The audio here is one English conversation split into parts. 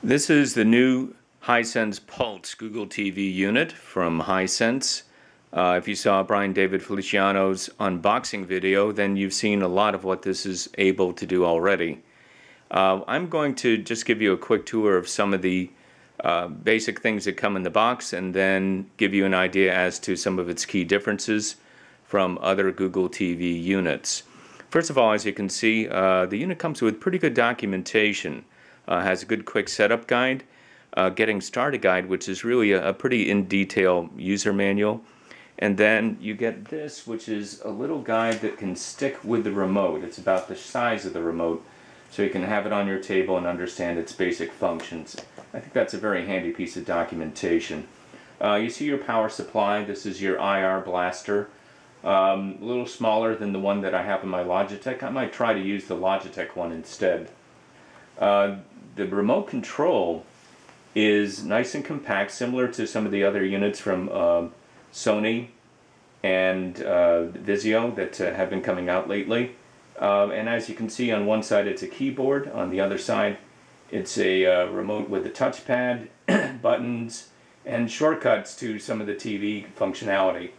This is the new Hisense Pulse Google TV unit from Hisense. If you saw Brian David Feliciano's unboxing video, then you've seen a lot of what this is able to do already. I'm going to just give you a quick tour of some of the basic things that come in the box and then give you an idea as to some of its key differences from other Google TV units. First of all, as you can see, the unit comes with pretty good documentation. Has a good quick setup guide, getting started guide, which is really a pretty in-detail user manual. And then you get this, which is a little guide that can stick with the remote. It's about the size of the remote, so you can have it on your table and understand its basic functions. I think that's a very handy piece of documentation. You see your power supply. This is your IR blaster. A little smaller than the one that I have in my Logitech. I might try to use the Logitech one instead. The remote control is nice and compact, similar to some of the other units from Sony and Vizio that have been coming out lately. And as you can see, on one side it's a keyboard, on the other side it's a remote with a touchpad, buttons, and shortcuts to some of the TV functionality.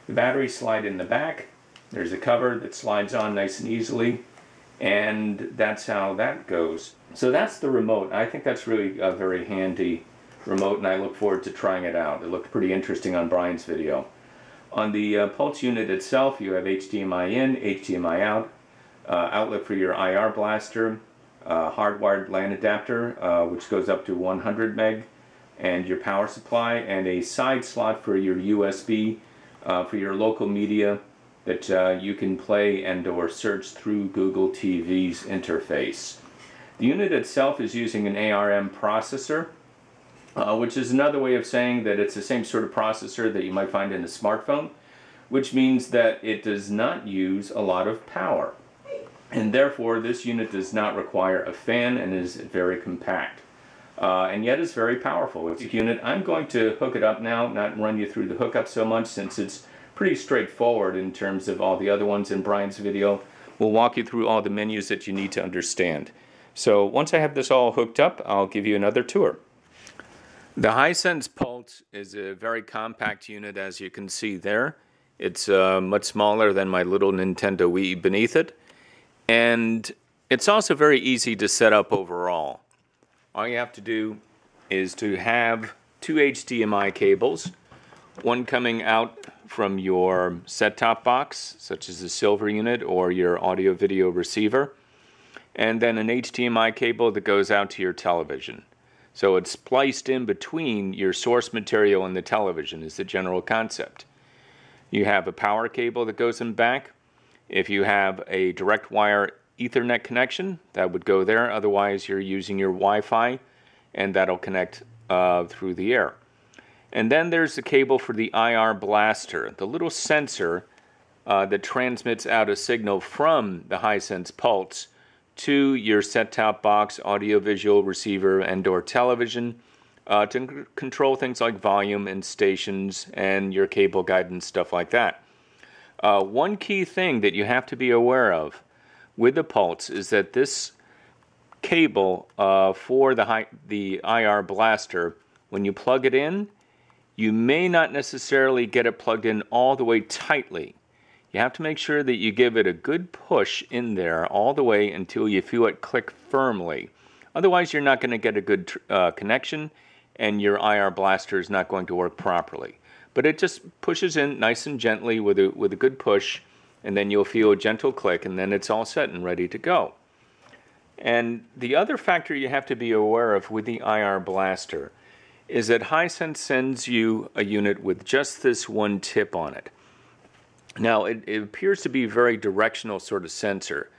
The batteries slide in the back. There's a cover that slides on nice and easily, and that's how that goes. So that's the remote. I think that's really a very handy remote, and I look forward to trying it out. It looked pretty interesting on Brian's video. On the Pulse unit itself, you have HDMI in, HDMI out, outlet for your IR blaster, hardwired LAN adapter, which goes up to 100 meg, and your power supply, and a side slot for your USB for your local media that you can play and or search through Google TV's interface. The unit itself is using an ARM processor, which is another way of saying that it's the same sort of processor that you might find in a smartphone, which means that it does not use a lot of power. And therefore, this unit does not require a fan and is very compact. And yet it's very powerful. It's a unit. I'm going to hook it up now, not run you through the hookup so much, since it's pretty straightforward in terms of all the other ones in Brian's video. We'll walk you through all the menus that you need to understand. So once I have this all hooked up, I'll give you another tour. The Hisense Pulse is a very compact unit, as you can see there. It's much smaller than my little Nintendo Wii beneath it. And it's also very easy to set up overall. All you have to do is to have two HDMI cables, one coming out from your set-top box, such as the silver unit or your audio-video receiver, and then an HDMI cable that goes out to your television. So it's spliced in between your source material and the television is the general concept. You have a power cable that goes in back. If you have a direct wire Ethernet connection, that would go there. Otherwise, you're using your Wi-Fi, and that'll connect through the air. And then there's the cable for the IR blaster, the little sensor that transmits out a signal from the Hisense Pulse to your set-top box, audio-visual receiver, and or television to control things like volume and stations and your cable guidance, stuff like that. One key thing that you have to be aware of with the Pulse is that this cable for the IR blaster, when you plug it in, you may not necessarily get it plugged in all the way tightly. You have to make sure that you give it a good push in there all the way until you feel it click firmly. Otherwise, you're not going to get a good connection, and your IR blaster is not going to work properly. But it just pushes in nice and gently with a good push, and then you'll feel a gentle click, and then it's all set and ready to go. And the other factor you have to be aware of with the IR blaster is that Hisense sends you a unit with just this one tip on it. Now, it appears to be a very directional sort of sensor.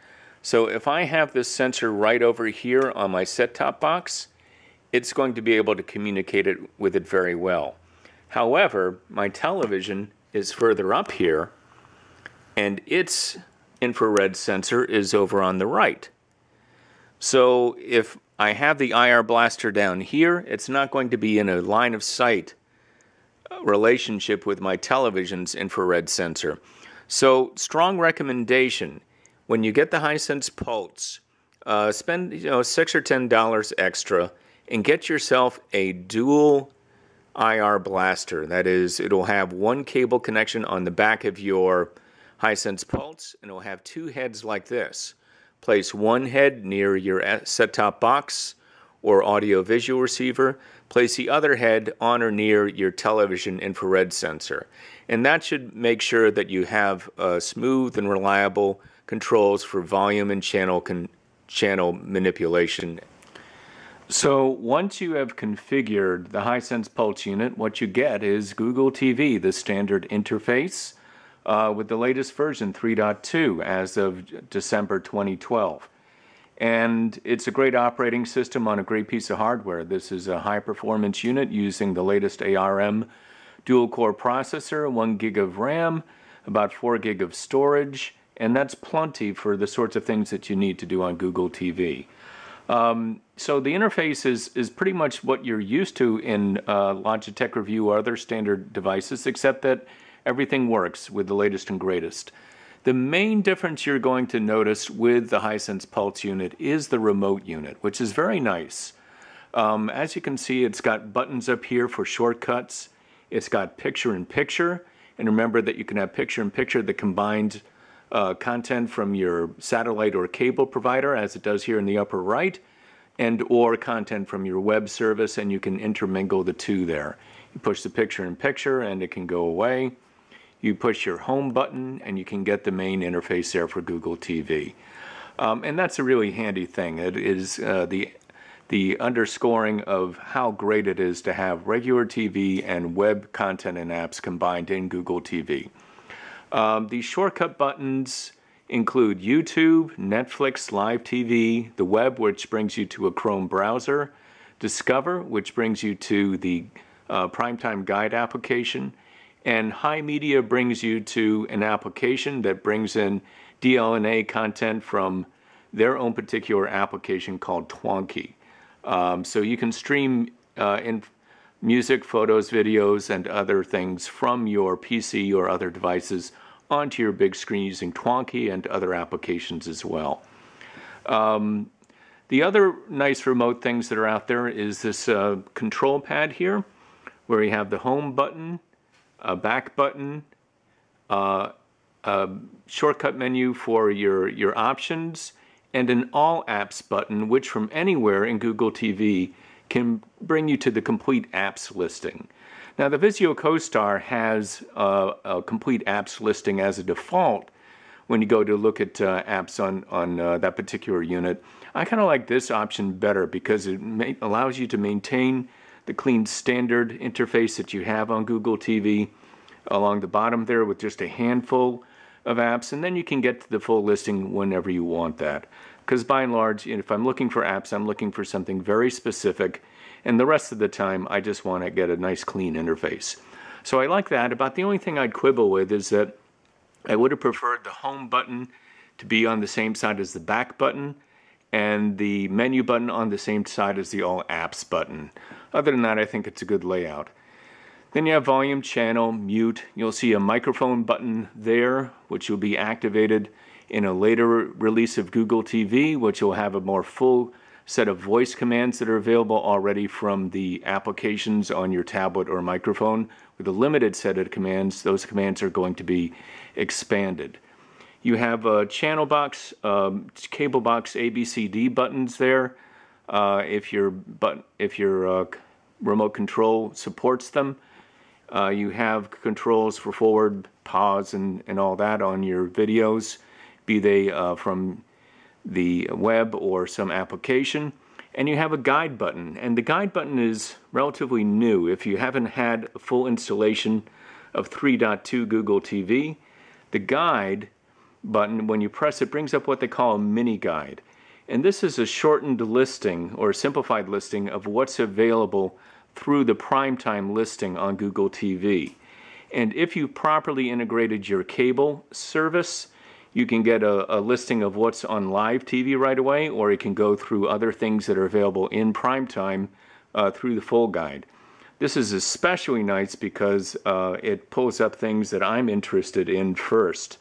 So if I have this sensor right over here on my set-top box, it's going to be able to communicate with it very well. However, my television is further up here, and its infrared sensor is over on the right. So if I have the IR blaster down here, it's not going to be in a line of sight relationship with my television's infrared sensor. So, strong recommendation, when you get the Hisense Pulse, spend $6 or $10 extra and get yourself a dual IR blaster. That is, it'll have one cable connection on the back of your Hisense Pulse, and it'll have two heads like this. Place one head near your set-top box or audio-visual receiver. Place the other head on or near your television infrared sensor. And that should make sure that you have smooth and reliable controls for volume and channel manipulation. So once you have configured the Hisense Pulse unit, what you get is Google TV, the standard interface, with the latest version 3.2 as of December 2012. And it's a great operating system on a great piece of hardware. This is a high-performance unit using the latest ARM dual-core processor, 1 gig of RAM, about 4 gig of storage, and that's plenty for the sorts of things that you need to do on Google TV. So the interface is pretty much what you're used to in Logitech Review or other standard devices, except that everything works with the latest and greatest. The main difference you're going to notice with the Hisense Pulse unit is the remote unit, which is very nice. As you can see, it's got buttons up here for shortcuts. It's got picture-in-picture, and remember that you can have picture-in-picture that combines content from your satellite or cable provider, as it does here in the upper right, and or content from your web service, and you can intermingle the two there. You push the picture-in-picture and it can go away. You push your home button and you can get the main interface there for Google TV. And that's a really handy thing. It is the underscoring of how great it is to have regular TV and web content and apps combined in Google TV. These shortcut buttons include YouTube, Netflix, Live TV, the web, which brings you to a Chrome browser, Discover, which brings you to the Primetime Guide application, and High Media brings you to an application that brings in DLNA content from their own particular application called Twonky. So you can stream in music, photos, videos, and other things from your PC or other devices onto your big screen using Twonky and other applications as well. The other nice remote things that are out there is this control pad here, where you have the home button, a back button, a shortcut menu for your options, and an All Apps button, which from anywhere in Google TV can bring you to the complete apps listing. Now, the Vizio CoStar has a complete apps listing as a default when you go to look at apps on that particular unit. I kind of like this option better because it allows you to maintain the clean standard interface that you have on Google TV along the bottom there with just a handful of apps, and then you can get to the full listing whenever you want that. Because by and large, if I'm looking for apps, I'm looking for something very specific, and the rest of the time I just want to get a nice clean interface. So I like that. About the only thing I'd quibble with is that I would have preferred the home button to be on the same side as the back button, and the menu button on the same side as the All Apps button. Other than that, I think it's a good layout. Then you have volume, channel, mute. You'll see a microphone button there, which will be activated in a later release of Google TV, which will have a more full set of voice commands that are available already from the applications on your tablet or microphone. With a limited set of commands, those commands are going to be expanded. You have a channel box, cable box, ABCD buttons there. If your remote control supports them. You have controls for forward, pause, and all that on your videos, be they from the web or some application. And you have a guide button, and the guide button is relatively new. If you haven't had a full installation of 3.2 Google TV, the guide button, when you press it, brings up what they call a mini guide. And this is a shortened listing or simplified listing of what's available through the primetime listing on Google TV. And if you properly integrated your cable service, you can get a listing of what's on live TV right away, or you can go through other things that are available in primetime through the full guide. This is especially nice because it pulls up things that I'm interested in first.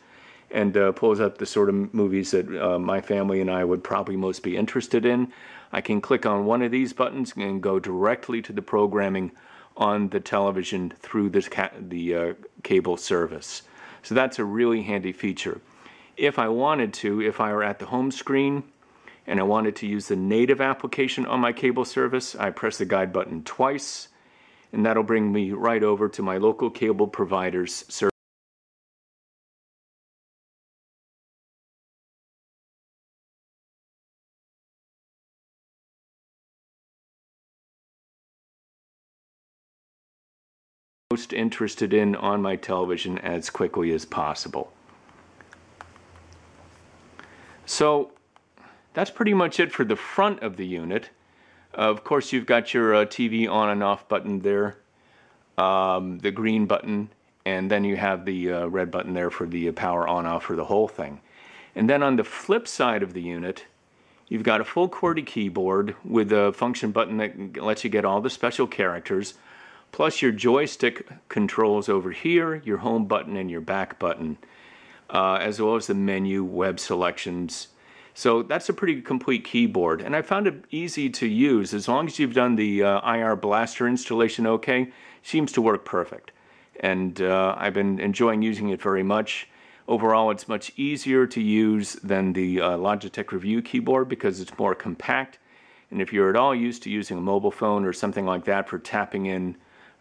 and pulls up the sort of movies that my family and I would probably most be interested in. I can click on one of these buttons and go directly to the programming on the television through the cable service. So that's a really handy feature. If I wanted to, if I were at the home screen and I wanted to use the native application on my cable service, I press the guide button twice, and that'll bring me right over to my local cable provider's service. Most interested in on my television as quickly as possible. So that's pretty much it for the front of the unit. Of course, you've got your TV on and off button there, the green button, and then you have the red button there for the power on off for the whole thing. And then on the flip side of the unit, you've got a full QWERTY keyboard with a function button that lets you get all the special characters, plus your joystick controls over here, your home button and your back button, as well as the menu, web selections. So that's a pretty complete keyboard, and I found it easy to use. As long as you've done the IR Blaster installation okay, seems to work perfect. And I've been enjoying using it very much. Overall, it's much easier to use than the Logitech Review keyboard because it's more compact. And if you're at all used to using a mobile phone or something like that for tapping in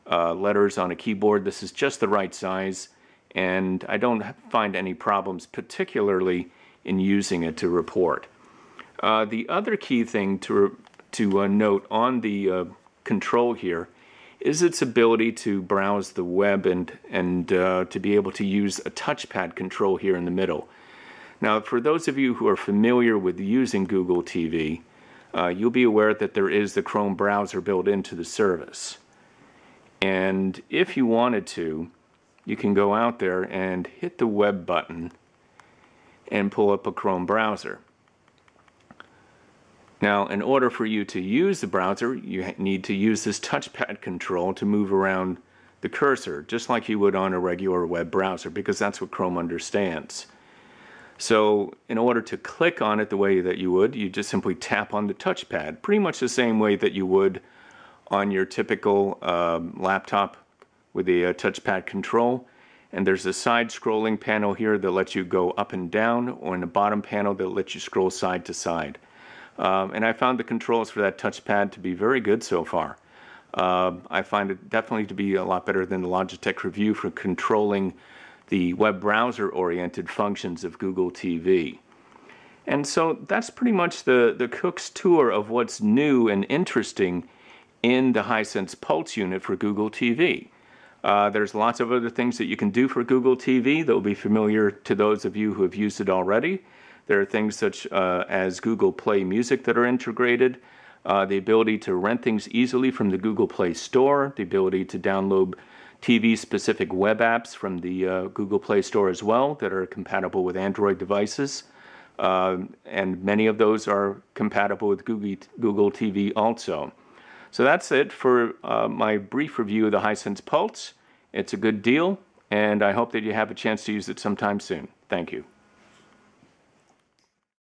letters on a keyboard, this is just the right size, and I don't find any problems particularly in using it to report. The other key thing to note on the control here is its ability to browse the web and to be able to use a touchpad control here in the middle. Now, for those of you who are familiar with using Google TV, you'll be aware that there is the Chrome browser built into the service. And if you wanted to, you can go out there and hit the web button and pull up a Chrome browser. Now, in order for you to use the browser, you need to use this touchpad control to move around the cursor, just like you would on a regular web browser, because that's what Chrome understands. So, in order to click on it the way that you would, you just simply tap on the touchpad, pretty much the same way that you would on your typical laptop with a touchpad control. And there's a side-scrolling panel here that lets you go up and down, or in the bottom panel that lets you scroll side to side. And I found the controls for that touchpad to be very good so far. I find it definitely to be a lot better than the Logitech Review for controlling the web browser-oriented functions of Google TV. And so that's pretty much the cook's tour of what's new and interesting in the Hisense Pulse unit for Google TV. There's lots of other things that you can do for Google TV that will be familiar to those of you who have used it already. There are things such as Google Play Music that are integrated, the ability to rent things easily from the Google Play Store, the ability to download TV-specific web apps from the Google Play Store as well that are compatible with Android devices. And many of those are compatible with Google TV also. So that's it for my brief review of the Hisense Pulse. It's a good deal, and I hope that you have a chance to use it sometime soon. Thank you.